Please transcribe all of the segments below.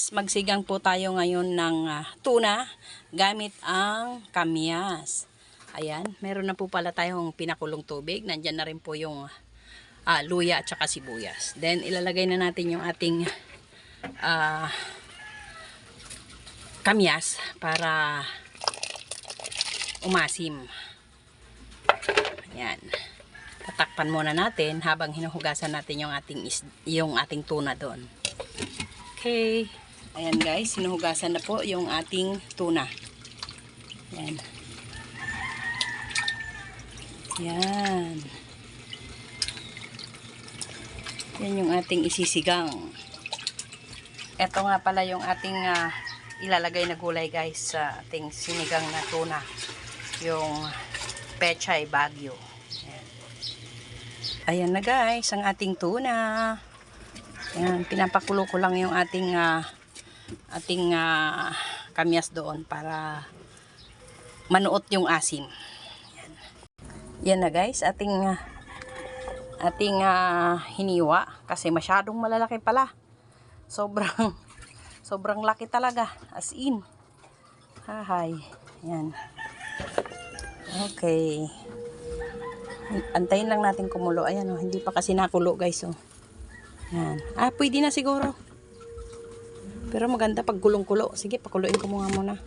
guys, magsigang po tayo ngayon ng tuna gamit ang kamyas. Ayan, meron na po pala tayong pinakulong tubig. Nandyan na rin po yung luya at saka sibuyas. Then ilalagay na natin yung ating kamyas para umasim. Ayan. Tatakpan muna natin habang hinuhugasan natin yung ating tuna doon. Okay. Ayan guys, hinuhugasan na po yung ating tuna. Ayan. Ayan. Yan yung ating isisigang. Ito nga pala yung ating ilalagay na gulay guys sa ating sinigang na tuna. Yung Pechay Baguio. Ayan na guys, ang ating tuna. Ayan, pinapakulo ko lang yung ating kamyas doon para manuot yung asim. Ayan. Yan na guys, ating hiniwa kasi masyadong malalaki pala. Sobrang laki talaga, as in. Hahay. Ayan. Okay. Antayin lang natin kumulo. Ayan oh, hindi pa kasi nakulo guys oh. Ayan. Pwede na siguro. Pero maganda pag gulong-kulo. Sige, pakuluin ko muna.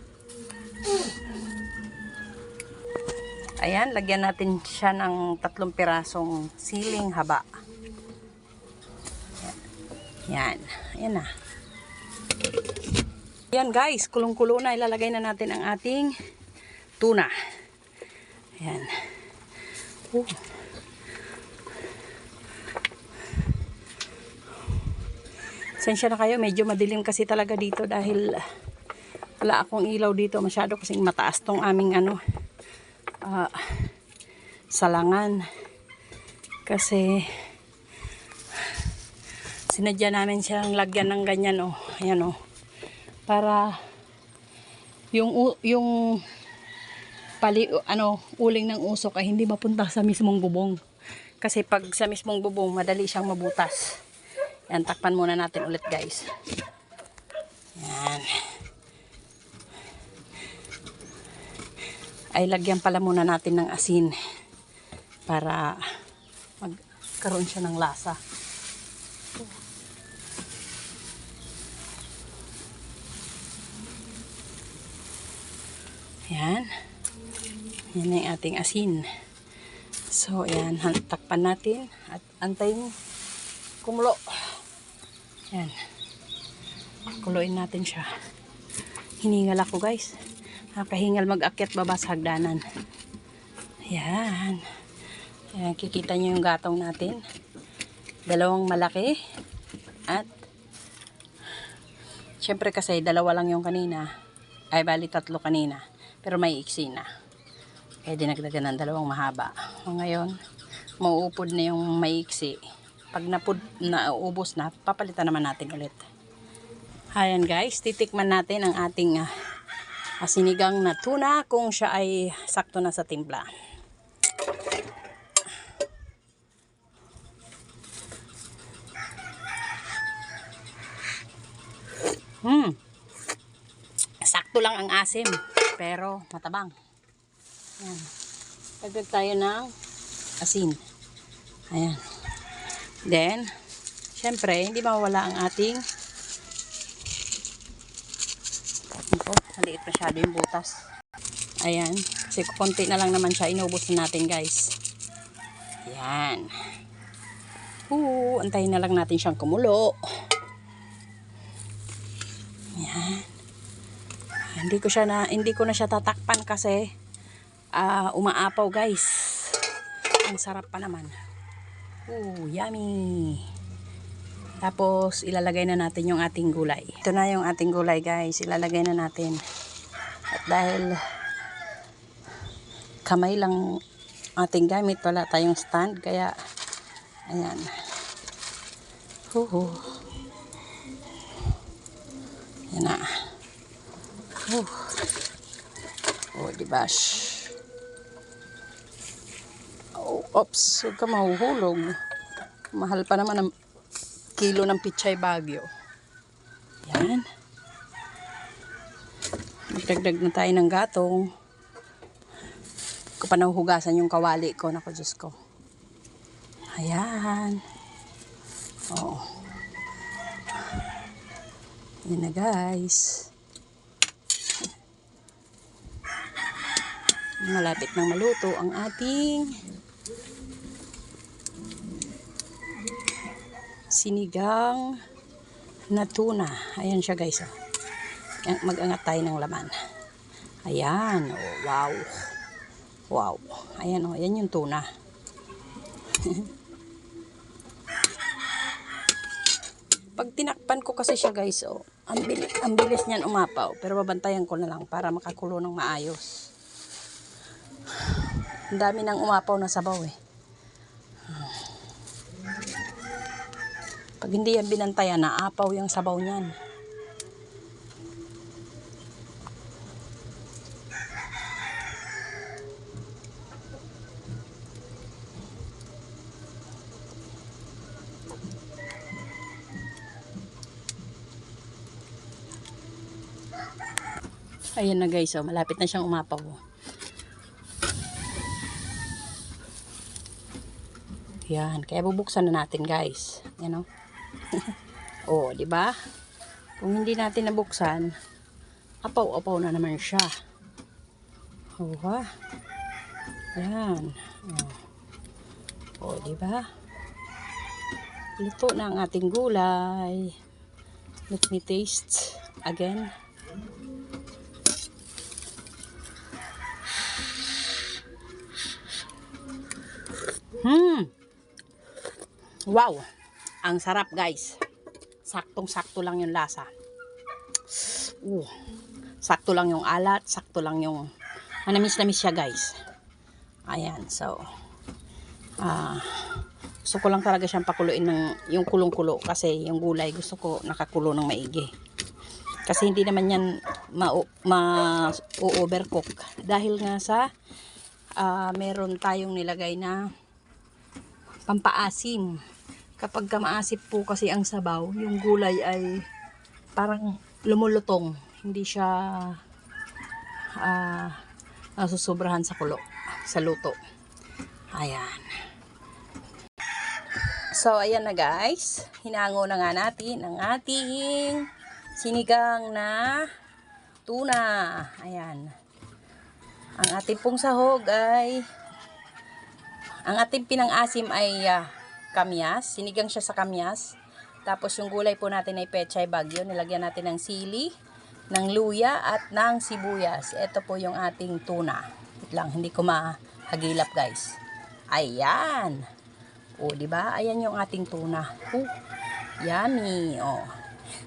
Ayan, lagyan natin siya ng 3 pirasong siling haba. Ayan. Ayan na. Ayan guys, kulong-kulo na. Ilalagay na natin ang ating tuna. Ayan. Sensya na kayo, medyo madilim kasi talaga dito dahil wala akong ilaw dito. Masyado kasing mataas tong aming salangan. Kasi sinadya namin siyang lagyan ng ganyan oh. Ayan oh. Para yung uling ng usok ay hindi mapunta sa mismong bubong. Kasi pag sa mismong bubong, madali siyang mabutas. Yan, takpan muna natin ulit guys. Yan. Ay, lagyan pala muna natin ng asin para magkaroon siya ng lasa. Yan. Yan na yung ating asin. So, ayan, takpan natin at antayin kumulo. Yan. Kuluin natin siya. Hiningal ako guys. Nakahingal mag-akyat baba sa hagdanan. Ayan. Ayan, kikita nyo yung gatong natin. 2 malaki. At syempre kasi 2 lang yung kanina. Ay bali 3 kanina. Pero may iksi na. Kaya dinagdagan ng 2 mahaba. Ngayon, mauupod na yung may iksi. Pag naubos na, papalitan naman natin ulit. Ayan guys, titikman natin ang ating sinigang na tuna kung siya ay sakto na sa timpla. Sakto lang ang asim, pero matabang. Ayan. Dagdag tayo ng asin. Ayan. Then, syempre, hindi mawala ang ating maliit masyado yung butas. Ayan. Kasi konti na lang naman siya. Inubos na natin guys. Ayan. Antayin na lang natin siyang kumulo. Ayan. Hindi ko na siya tatakpan kasi umaapaw guys. Ang sarap pa naman. Yummy. Tapos ilalagay na natin yung ating gulay. Ito na yung ating gulay guys. Ilalagay na natin. At dahil kamay lang ating gamit, wala tayong stand, kaya ayan. Yan na. Diba? Oops, huwag ka mahuhulog. Mahal pa naman ang kilo ng Pechay Baguio. Yan. Magdagdag na tayo ng gatong. Ko pa nahuhugasan yung kawali ko. Naku, Diyos ko. Ayan. Oo. Yan na guys. Malapit nang maluto ang ating sinigang na tuna. Ayan siya guys. Oh. Mag-angat tayo ng laman. Ayan. Oh, wow. Wow. Ayan oh. Ayan yung tuna. Pag tinakpan ko kasi siya guys, oh, ang bilis niyan umapaw. Pero babantayan ko na lang para makakulo ng maayos. Ang dami nang umapaw na sabaw eh. Pag hindi yan binantayan, naapaw yung sabaw niyan. Ayan na guys, oh, malapit na siyang umapaw. Yan, kaya bubuksan na natin guys. Yan oh. Oh, di ba? Kung hindi natin nabuksan, apaw-apaw na naman siya. Oh, ha? Yan. Oh, di ba? Luto na ang ating gulay. Let me taste again. Wow! Ang sarap guys. Saktong-sakto lang yung lasa. Sakto lang yung alat, sakto lang yung manamis-namis siya guys. Ayan, so gusto ko lang talaga siyang pakuluin ng yung kulong-kulo kasi yung gulay gusto ko nakakulo ng maigi. Kasi hindi naman yan ma-overcook dahil nga sa meron tayong nilagay na pampaasim. Kapag maasip po kasi ang sabaw, yung gulay ay parang lumulutong. Hindi siya nasusobrahan sa kulo, sa luto. Ayan. So, ayan na guys. Hinango na nga natin ang ating sinigang na tuna. Ayan. Ang ating pong sahog ay ang ating pinang-asim ay kamyas. Sinigang siya sa kamyas. Tapos yung gulay po natin ay pechay bagyo. Nilagyan natin ng sili, ng luya at ng sibuyas. Ito po yung ating tuna. Wait lang, hindi ko mahagilap guys. Ayan. O, di ba? Ayan yung ating tuna. Yummy. O.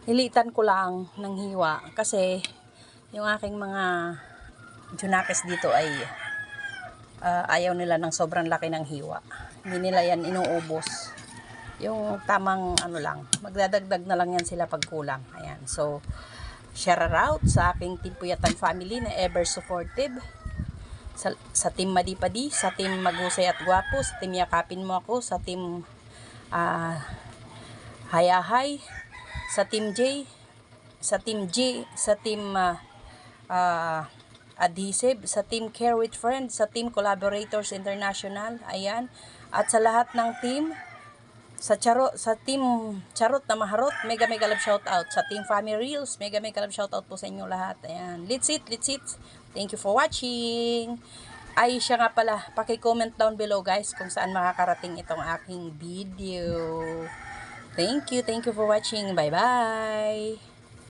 Nilitan ko lang ng hiwa kasi yung aking mga junakes dito ay ayaw nila ng sobrang laki ng hiwa. Hindi nila yan inuubos. Yung tamang ano lang, magdadagdag na lang yan sila pag kulang. Ayan. So, shout out sa aking Team Puyatan family na ever supportive. Sa Team Madipadi, sa Team Magusay at Guwapo, sa Team Yakapin Mo Ako, sa Team Hayahay, sa Team J, sa Team G, sa Team Adhesive, sa Team Care with Friends, sa Team Collaborators International, ayan, at sa lahat ng team, sa Team Charot na Maharot, mega love shout out, sa Team Family Reels, mega love shout out po sa inyo lahat, ayan, let's it, thank you for watching. Ay, siya nga pala, paki-comment down below guys kung saan makakarating itong aking video. Thank you for watching, bye bye.